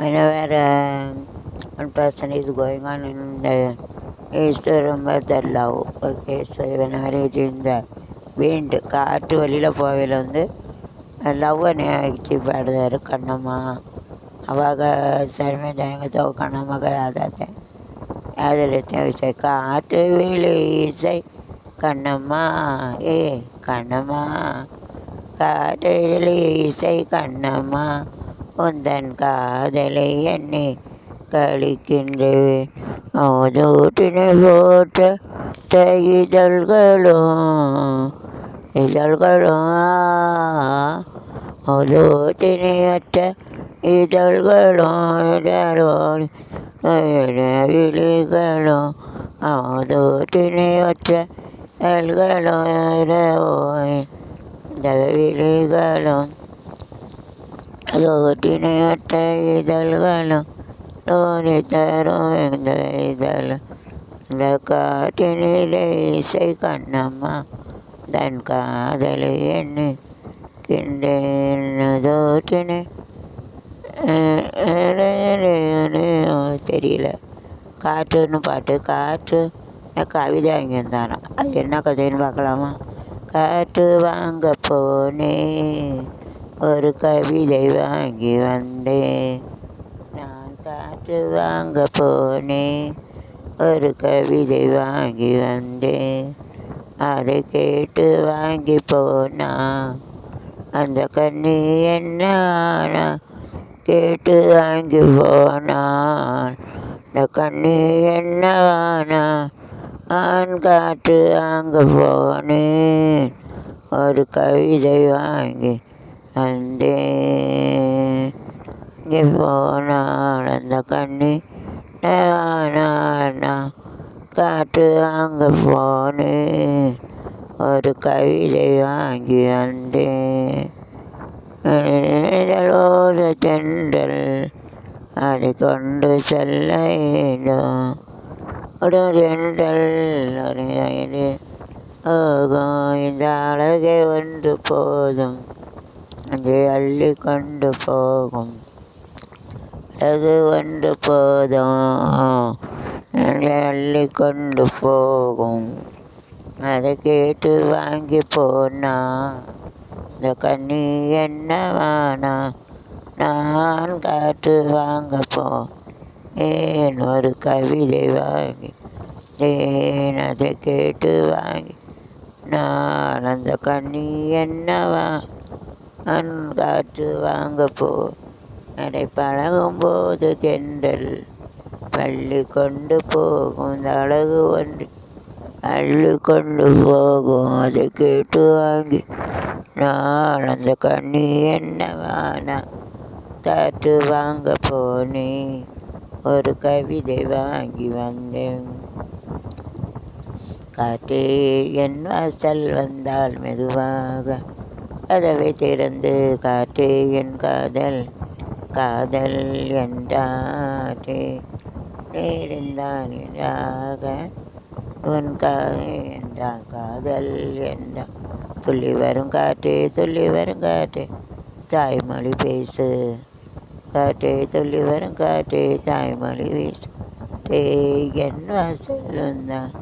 whenever one person is going on in the is to remember the love. Okay, so whenever it in the wind, காற்று வெளியில் போவையில் லவ்வை நினைச்சு பாடுறாரு கண்ணம்மா ಅವಾಗ ಸಡಿಮೆ ಜಾಯಂಗತವು ಕಣ್ಣ ಮಗ ಯಾವ್ದಾತೆ ಯಾವ್ದಿರುತ್ತೆ ವಿಷಯ ಕಾಟು ವಿಳಿ ಇಸೈ ಕಣ್ಣಮ್ಮ ಏ ಕಣ್ಣಮ್ಮ காட்டு விழி இசை கண்ணம்மா உந்தன் காதலை எண்ணி கழிக்கின்றேன் அவதூட்டினை போட்ட இதழ்களும் அவதூட்டினையற்ற இதழ்களும் விழிகளும் அவதூட்டினையற்ற இதழ்களும் இந்த விழிகளும் அதோட்டினையற்ற இதழ்களும் தோணி தரும் இந்த இதழ் இந்த காட்டினிலே இசை கண்ணம்மா தன் காதலை எண்ணி கிண்டேனதோட்டினை தெரியல காற்றுன்னு பாட்டு காற்று கவிதை வாங்கியிருந்தானோ அது என்ன கதைன்னு பார்க்கலாமா காற்று வாங்க போனேன் ஒரு கவிதை வாங்கி வந்தேன் நான் காற்று வாங்க போனேன் ஒரு கவிதை வாங்கி வந்தேன் அதை கேட்டு வாங்கி போனா அந்த கண்ணி என்ன கேட்டு வாங்கி போனான் அந்த கண்ணி என்ன நான் காற்று வாங்க போனேன் ஒரு கவிதை வாங்கி வந்தேன் இங்கே போனால் அந்த கண்ணி நான் காற்று வாங்க போனேன் ஒரு கவிதை வாங்கி வந்தேன் இதழோடு தென்றல் அதை கொண்டு செல்ல வேண்டும் ஒரு தென்றல் ஓகும் இந்த அழகை ஒன்று போதும் அதை அள்ளி கொண்டு போகும் அழகு ஒன்று போதும் அதை அள்ளி கொண்டு போகும் அதை கேட்டு வாங்கி போனா இந்த கண்ணி என்னவானா நான் காற்று வாங்க ஏன் ஒரு கவிதை வாங்கி ஏன் அதை கேட்டு வாங்கி நான் அந்த கண்ணி என்னவா நான் காற்று வாங்க நடை பழகும்போது தென்றல் பள்ளி கொண்டு போகும் இந்த அழகு ஒன்று அள்ளி கொண்டு போகும் அதை கேட்டு வாங்கி நான் அந்த கண்ணி என்னவானா காற்று வாங்க போனேன் ஒரு கவிதை வாங்கி வந்தேன் காற்றே என் வாசல் வந்தால் மெதுவாக கதவை திறந்து காற்றே என் காதல் என்றாற்றே நேர்ந்தான் என்றாக உன் என்றான் காதல் என்றான் துள்ளி வரும் காற்றே தாய்மொழி பேசு காற்றே துள்ளி வரும் காற்றே தாய்மொழி பேசு என் வாசல் வந்தான்